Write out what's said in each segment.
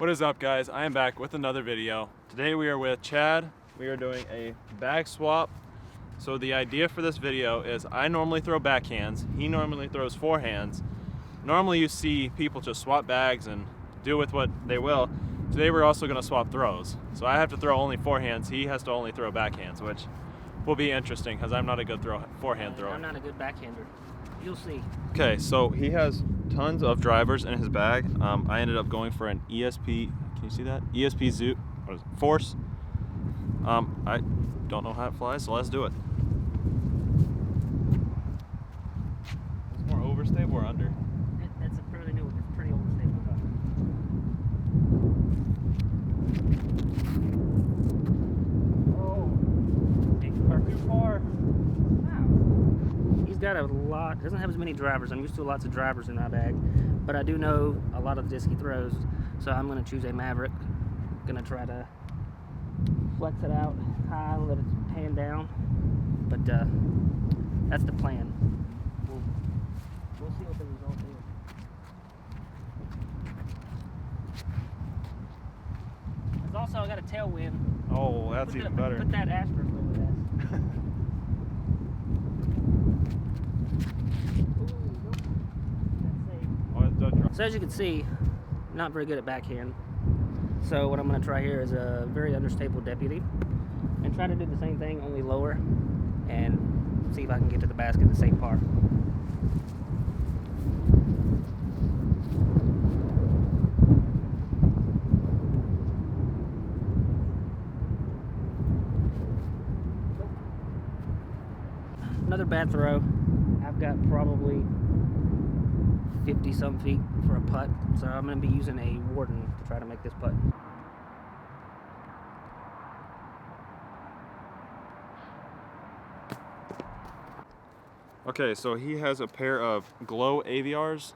What is up, guys? I am back with another video. Today we are with Chad. We are doing a bag swap. So the idea for this video is I normally throw backhands. He normally throws forehands. Normally you see people just swap bags and do with what they will. Today we're also going to swap throws. So I have to throw only forehands. He has to only throw backhands, which will be interesting because I'm not a good forehand thrower. I'm not a good backhander. You'll see. Okay, so he has tons of drivers in his bag. I ended up going for an ESP. Can you see that? ESP Zoot. What is it? Force. I don't know how it flies, so let's do it. Is it more overstable or under? That's a pretty new, it's pretty old stable gun. Oh, too far. He's got a lot, doesn't have as many drivers. I'm used to lots of drivers in my bag, but I do know a lot of the disc he throws, so I'm going to choose a Maverick. Going to try to flex it out high, let it pan down, but that's the plan. We'll see what the result is. There's also, I got a tailwind. Oh, that's even better. Put that asterisk over that. So as you can see, not very good at backhand. So what I'm going to try here is a very understable deputy and try to do the same thing, only lower, and see if I can get to the basket the same par. Another bad throw. I've got probably 50 some feet for a putt, so I'm going to be using a Warden to try to make this putt. Okay, so he has a pair of glow AVRs.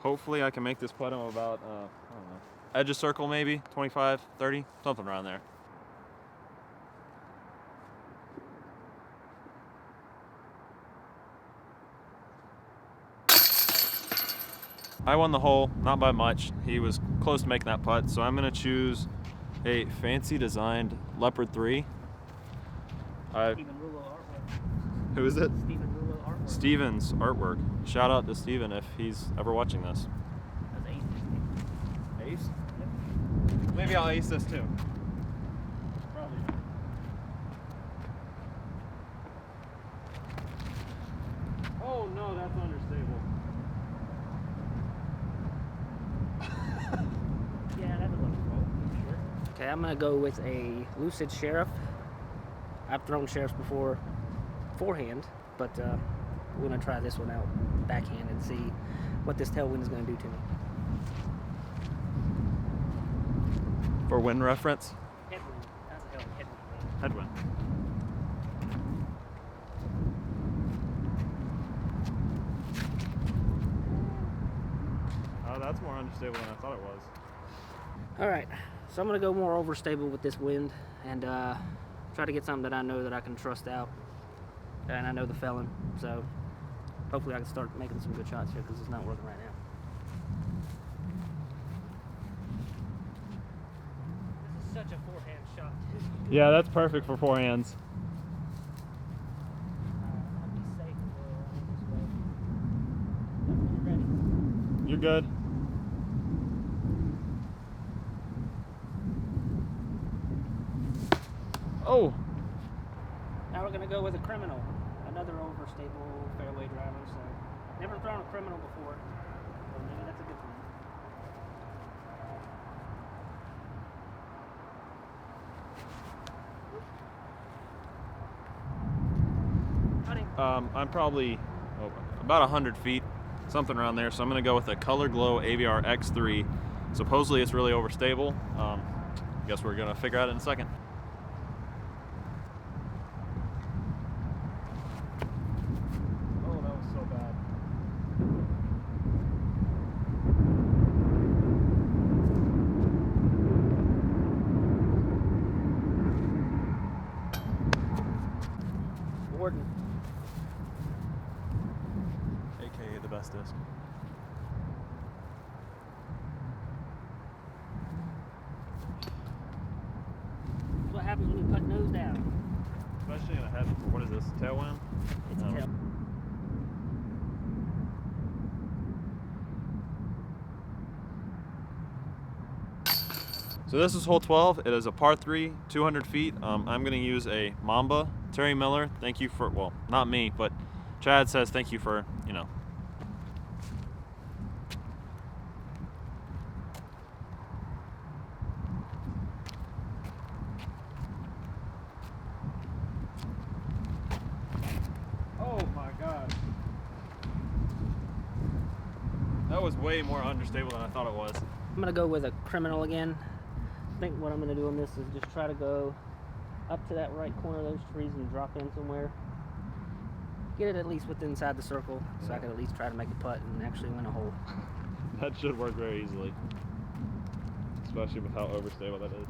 Hopefully I can make this putt him about, I don't know, edge of circle maybe, 25, 30, something around there. I won the hole, not by much. He was close to making that putt, so I'm going to choose a fancy designed Leopard 3. Steven Rulo artwork. Who is it? Steven Rulo artwork. Steven's artwork. Shout out to Steven if he's ever watching this. That's ace. Ace? Yep. Maybe I'll ace this too. Probably. Oh no, that's understable. Yeah, that would look cool. Sure. Okay, I'm gonna go with a Lucid Sheriff. I've thrown Sheriffs before forehand, but we're gonna try this one out backhand and see what this tailwind is gonna do to me. For wind reference? Headwind. That's a headwind. Headwind. Oh, that's more unstable than I thought it was. Alright, so I'm going to go more overstable with this wind and try to get something that I know that I can trust out. And I know the felon, so hopefully I can start making some good shots here because it's not working right now. This is such a forehand shot. Yeah, that's perfect for forehands. I'll be safe and go around this way. Ready? You're good. Oh! Now we're going to go with a criminal. Another overstable fairway driver, so never thrown a criminal before. So maybe that's a good one. I'm probably about 100 feet, something around there. So I'm going to go with a Color Glow AVR X3. Supposedly it's really overstable. Guess we're going to figure out in a second. Oh, that was so bad. Warden. AKA the best disc. happens when you put nose down. Especially in a head. What is this? Tailwind? It's a Oh. tail. So this is hole 12. It is a par 3, 200 feet. I'm going to use a Mamba. Terry Miller, thank you for, well, not me, but Chad says thank you for, you know. Oh my God. That was way more unstable than I thought it was. I'm gonna go with a criminal again. I think what I'm gonna do on this is just try to go up to that right corner of those trees and drop in somewhere. Get it at least within inside the circle, so I can at least try to make a putt and actually win a hole. That should work very easily. Especially with how overstable that is.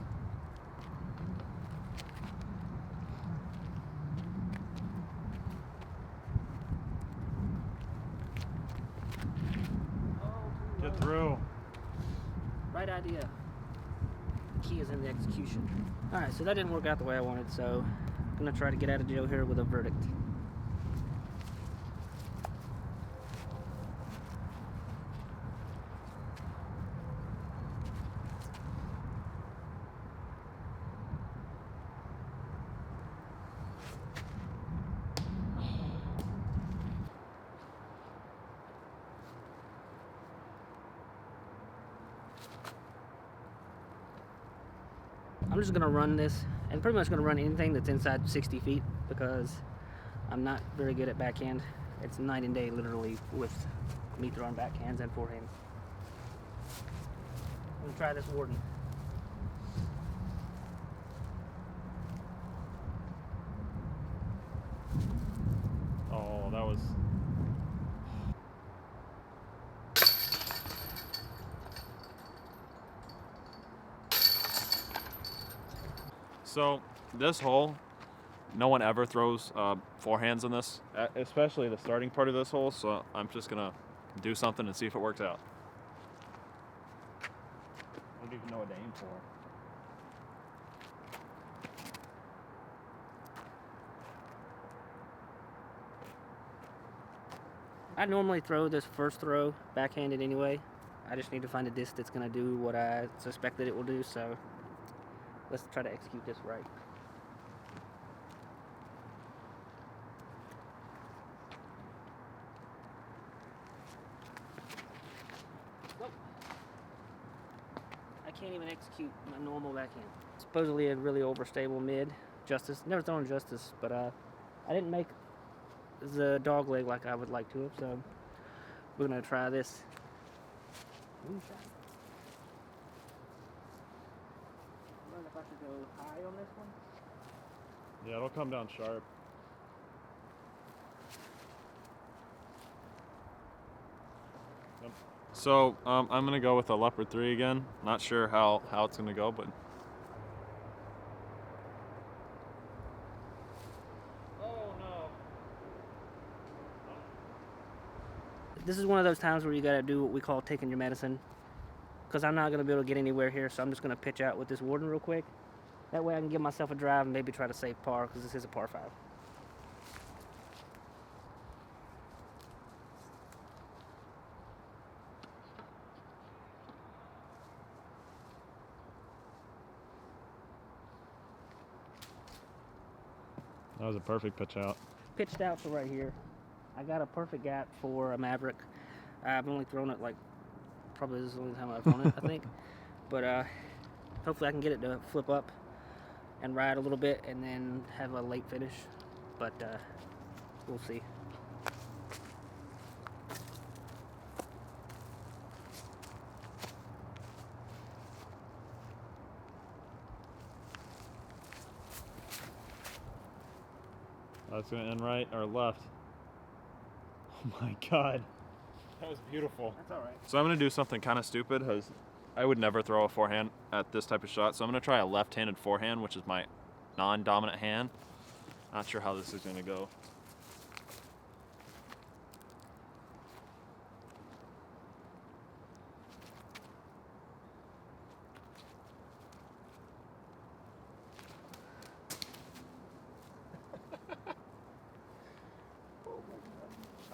Get through. Right idea. Key is in the execution. Alright, so that didn't work out the way I wanted, so I'm gonna try to get out of jail here with a verdict. I'm just gonna run this, and pretty much gonna run anything that's inside 60 feet because I'm not very good at backhand. It's night and day, literally, with me throwing backhands and forehands. I'm gonna try this Warden. Oh, that was. So this hole, no one ever throws forehands in this, especially the starting part of this hole. So I'm just gonna do something and see if it works out. I don't even know what to aim for. I normally throw this first throw backhanded anyway. I just need to find a disc that's gonna do what I suspect that it will do, so let's try to execute this right. Nope. I can't even execute my normal backhand. Supposedly a really overstable mid. Justice. Never thrown Justice, but I didn't make the dog leg like I would like to have, so we're gonna try this moonshot. I wonder if I should go high on this one. Yeah, it'll come down sharp. Yep. So I'm gonna go with a Leopard 3 again. Not sure how it's gonna go, but. Oh no. This is one of those times where you gotta do what we call taking your medicine, because I'm not gonna be able to get anywhere here, so I'm just gonna pitch out with this Warden real quick. That way I can give myself a drive and maybe try to save par, because this is a par 5. That was a perfect pitch out. Pitched out to right here. I got a perfect gap for a Maverick. I've only thrown it like, probably this is the only time I've thrown it, I think. But hopefully I can get it to flip up and ride a little bit and then have a late finish. But we'll see. That's gonna end right or left. Oh my God. That was beautiful. That's all right. So I'm gonna do something kind of stupid because I would never throw a forehand at this type of shot. So I'm gonna try a left-handed forehand, which is my non-dominant hand. Not sure how this is gonna go.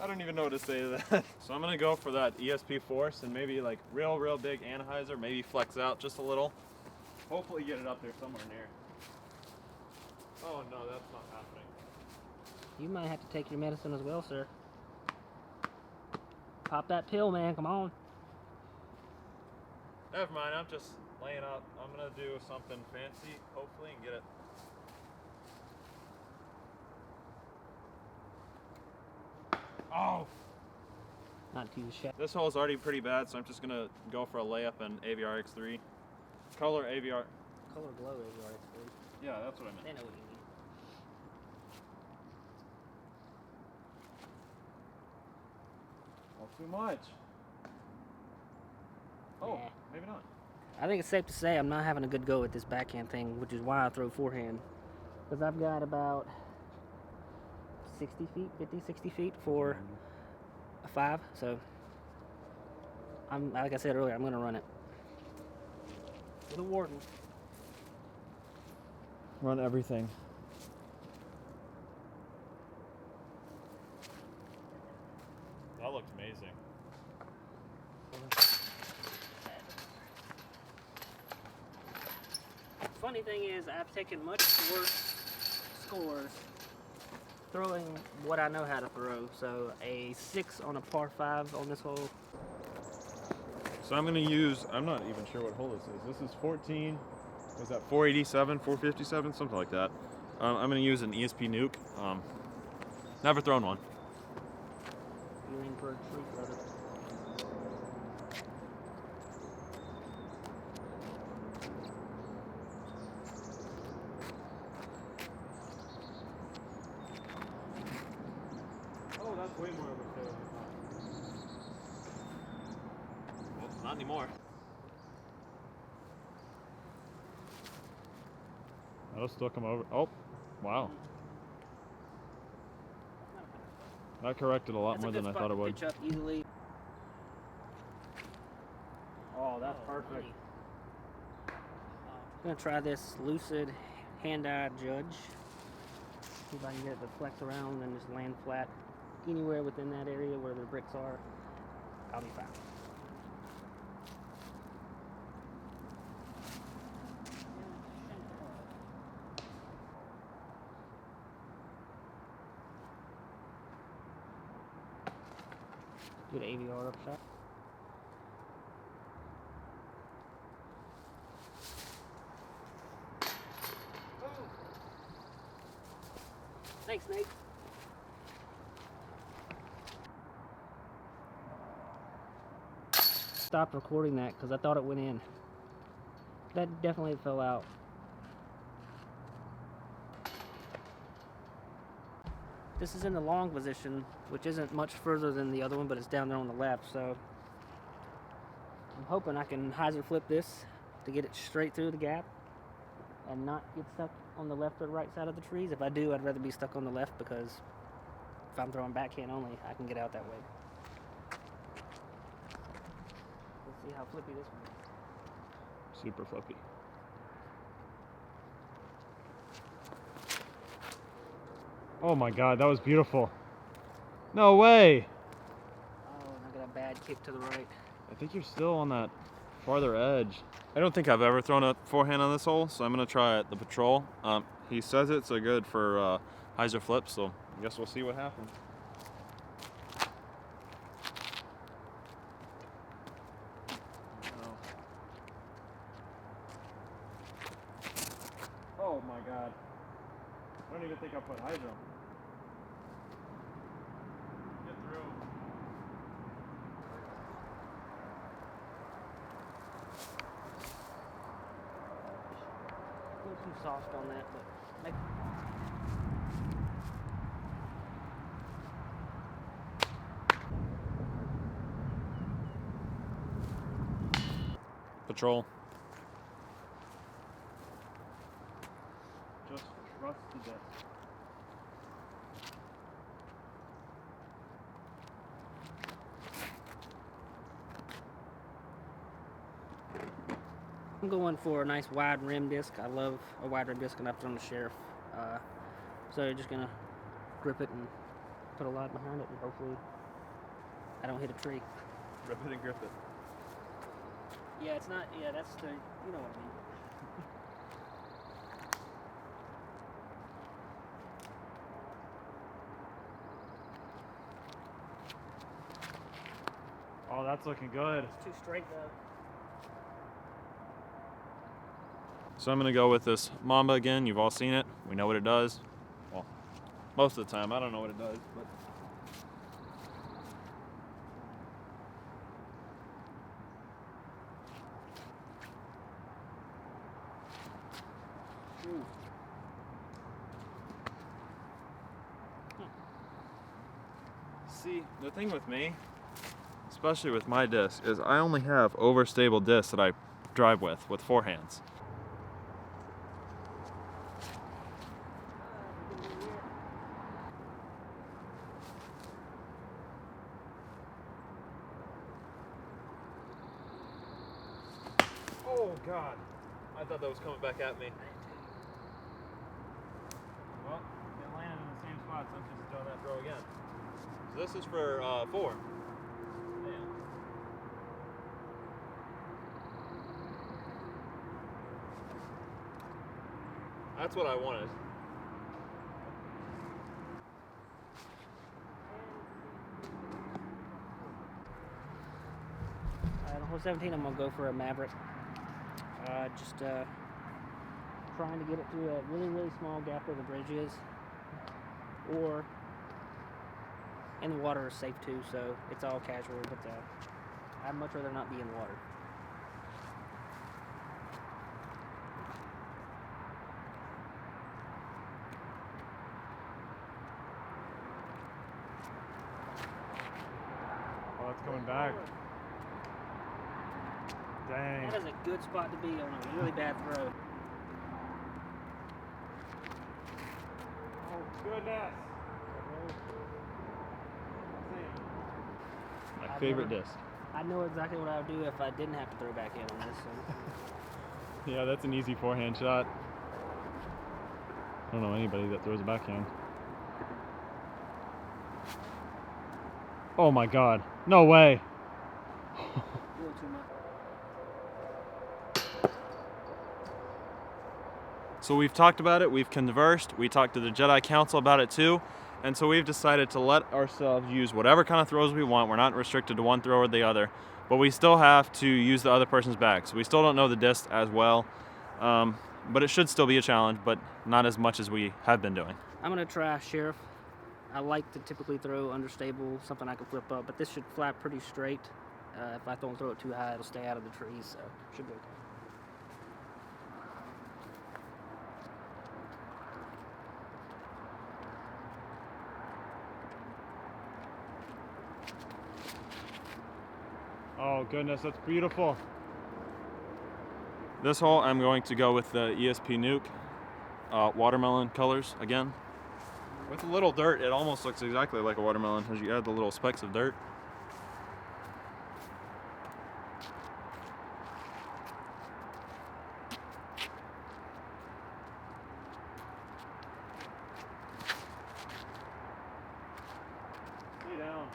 I don't even know what to say to that. So I'm gonna go for that ESP force and maybe like real big anhyzer, maybe flex out just a little. Hopefully get it up there somewhere near. Oh no, that's not happening. You might have to take your medicine as well, sir. Pop that pill, man, come on. Never mind, I'm just laying up. I'm gonna do something fancy, hopefully, and get it. Oh! Not too shabby. This hole is already pretty bad, so I'm just gonna go for a layup in AVR X3. Color AVR. Color glow AVR X3. Yeah, that's what I meant. They know what you mean. Not too much. Oh, Nah. maybe not. I think it's safe to say I'm not having a good go at this backhand thing, which is why I throw forehand. Because I've got about 60 feet, 50, 60 feet for a 5, so I'm, like I said earlier, I'm going to run it. The Warden. Run everything. That looked amazing. Funny thing is, I've taken much worse scores throwing what I know how to throw. So a 6 on a par 5 on this hole. So I'm gonna use, I'm not even sure what hole this is. This is 14, was that 487, 457, something like that. I'm gonna use an ESP nuke. Never thrown one. You're in for a treat, brother. Oh, that's way more of a fail than I thought. Well, not anymore. That'll still come over. Oh, wow. That corrected a lot That's more a good than I spot thought it to would. pitch up easily. Oh, that's Oh, perfect. buddy. I'm gonna try this lucid hand-eye judge. See if I can get it to flex around and just land flat anywhere within that area where the bricks are. I'll be fine. Good AVR up shot. Thanks, Nate. Stopped recording that because I thought it went in. That definitely fell out. This is in the long position, which isn't much further than the other one, but it's down there on the left, so I'm hoping I can hyzer flip this to get it straight through the gap and not get stuck on the left or right side of the trees. If I do, I'd rather be stuck on the left because if I'm throwing backhand only, I can get out that way. Let's see how flippy this one is. Super flippy. Oh my god, that was beautiful. No way! Oh, and I got a bad kick to the right. I think you're still on that farther edge. I don't think I've ever thrown a forehand on this hole, so I'm gonna try the Patrol. He says it's a good for hyzer flips, so I guess we'll see what happens. Oh my god. I don't even think I put hyzer on. Get through. A little too soft on that, but make Patrol. Just trust the disc. I'm going for a nice wide rim disc. I love a wide rim disc, and I've thrown the Sheriff. So you're just gonna grip it and put a lot behind it, and hopefully I don't hit a tree. Rip it and grip it. Yeah, it's not. Yeah, that's the. You know what I mean. Oh, that's looking good. It's too straight though. So I'm gonna go with this Mamba again. You've all seen it. We know what it does. Well, most of the time. I don't know what it does, but. Ooh. See, the thing with me, especially with my disc, is I only have overstable discs that I drive with forehands. Oh God, I thought that was coming back at me. Well, it landed in the same spot, so I'm just throwing that throw again. So this is for 4. Damn. That's what I wanted. On hole 17, I'm gonna go for a Maverick. Just trying to get it through a really, really small gap where the bridge is, or in the water is safe too, so it's all casual. But I'd much rather not be in the water. Oh, it's coming back. Dang. That is a good spot to be on a really bad throw. Oh, goodness. My favorite disc. I know exactly what I would do if I didn't have to throw back in on this. So. Yeah, that's an easy forehand shot. I don't know anybody that throws a backhand. Oh my God. No way. A little too much. So we've talked about it, we've conversed, we talked to the Jedi Council about it too, and so we've decided to let ourselves use whatever kind of throws we want. We're not restricted to one throw or the other, but we still have to use the other person's bag. So we still don't know the disc as well, but it should still be a challenge, but not as much as we have been doing. I'm gonna try Sheriff. I like to typically throw understable, something I can flip up, but this should fly pretty straight. If I don't throw it too high, it'll stay out of the trees, so should be okay. Oh goodness, that's beautiful. This hole I'm going to go with the ESP Nuke watermelon colors again. With a little dirt, it almost looks exactly like a watermelon as you add the little specks of dirt. Stay down.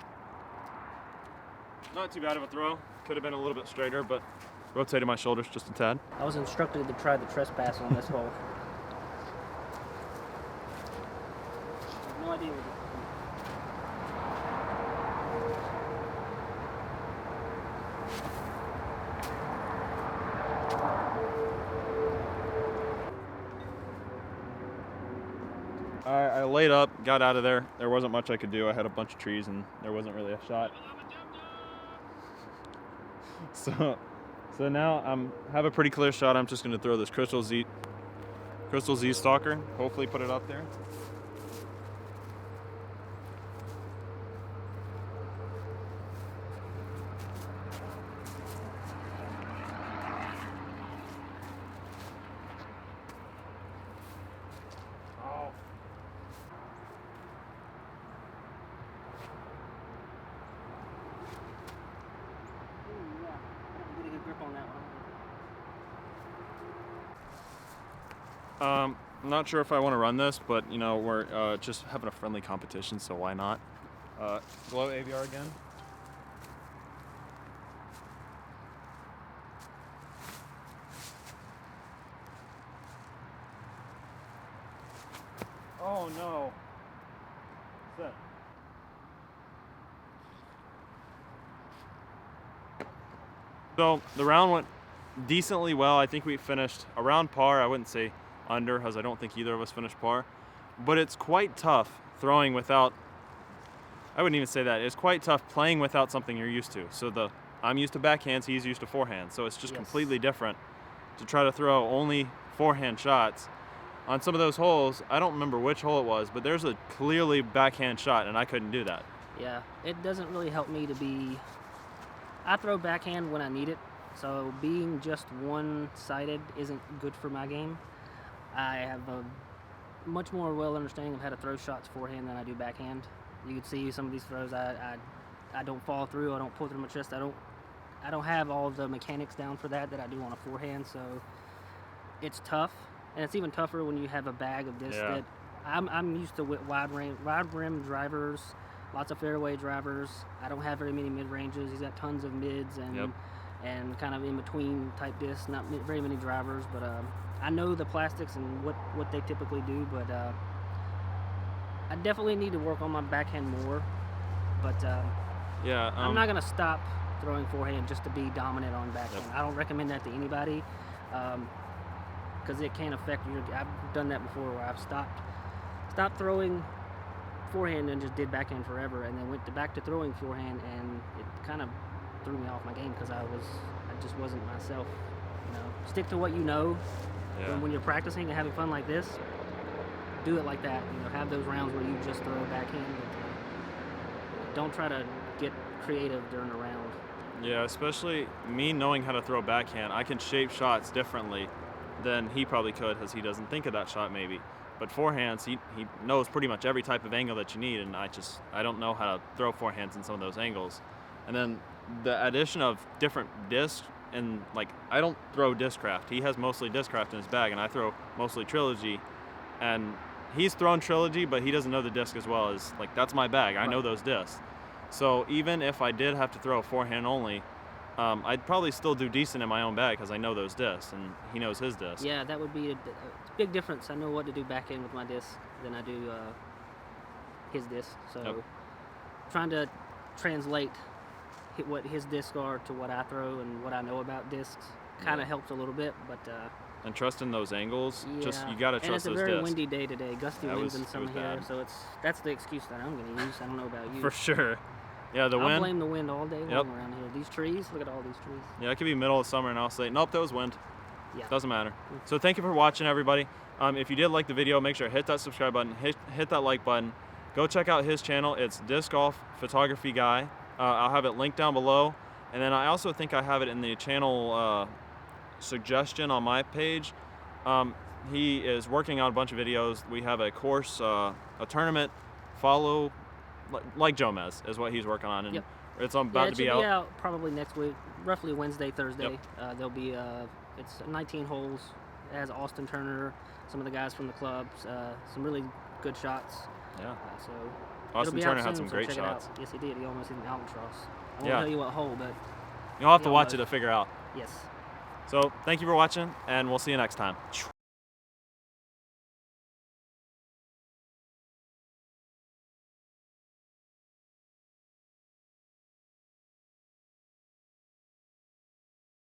Not too bad of a throw. Could have been a little bit straighter, but rotated my shoulders just a tad. I was instructed to try the trespass on this hole. I have no idea what it is. I laid up, got out of there. There wasn't much I could do. I had a bunch of trees and there wasn't really a shot. So now I have a pretty clear shot. I'm just going to throw this Crystal Z Stalker. Hopefully put it up there. Oh. Get a good grip on that one. I'm not sure if I want to run this, but you know, we're just having a friendly competition, so why not? Glow AVR again. Oh no. Sit. So the round went decently well. I think we finished around par. I wouldn't say under, because I don't think either of us finished par. But it's quite tough throwing without, I wouldn't even say that. It's quite tough playing without something you're used to. So I'm used to backhands, he's used to forehands. So it's just completely different to try to throw only forehand shots. On some of those holes, I don't remember which hole it was, but there's a clearly backhand shot, and I couldn't do that. Yeah, it doesn't really help me to be... I throw backhand when I need it, so being just one-sided isn't good for my game. I have a much more well understanding of how to throw shots forehand than I do backhand. You can see some of these throws, I don't fall through, I don't pull through my chest, I don't have all of the mechanics down for that I do on a forehand, so it's tough. And it's even tougher when you have a bag of discs that I'm used to with wide rim drivers, lots of fairway drivers. I don't have very many mid ranges. He's got tons of mids and kind of in between type discs. Not very many drivers, but I know the plastics and what they typically do. But I definitely need to work on my backhand more. But I'm not gonna stop throwing forehand just to be dominant on backhand. I don't recommend that to anybody. Because it can affect your... I've done that before where I've stopped throwing forehand and just did backhand forever, and then went back to throwing forehand, and it kind of threw me off my game because I just wasn't myself. You know, stick to what you know. When you're practicing and having fun like this, do it like that. You know, have those rounds where you just throw backhand. But don't try to get creative during a round. Yeah, especially me knowing how to throw backhand, I can shape shots differently than he probably could, because he doesn't think of that shot maybe. But forehands, he knows pretty much every type of angle that you need, and I don't know how to throw forehands in some of those angles. And then the addition of different discs, and like, I don't throw Discraft. He has mostly Discraft in his bag, and I throw mostly Trilogy. And he's thrown Trilogy, but he doesn't know the disc as well as, like, that's my bag. I know those discs. So even if I did have to throw forehand only, I'd probably still do decent in my own bag because I know those discs and he knows his discs. Yeah, that would be a big difference. I know what to do backhand with my disc than I do his disc. So trying to translate what his discs are to what I throw and what I know about discs kind of helps a little bit, but and trusting those angles, just you gotta trust those discs. And it's a very windy day today, gusty winds and some here, so that's the excuse that I'm gonna use. I don't know about you. For sure. Yeah, the wind. I'll blame the wind all day long around here. These trees, look at all these trees. Yeah, it could be middle of summer and I'll say, nope, that was wind. Yeah. Doesn't matter. So thank you for watching, everybody. If you did like the video, make sure to hit that subscribe button, hit that like button. Go check out his channel. It's Disc Golf Photography Guy. I'll have it linked down below. And then I also think I have it in the channel suggestion on my page. He is working on a bunch of videos. We have a course, a tournament, follow, like Jomez is what he's working on. And it's about to be out. It should be out probably next week, roughly Wednesday, Thursday. There'll be, it's 19 holes. It has Austin Turner, some of the guys from the clubs, some really good shots. Yeah. So Austin Turner had some great shots. Yes, he did. He almost hit an albatross. I won't tell you what hole, but you'll have to watch it to figure out. Yes. So thank you for watching, and we'll see you next time.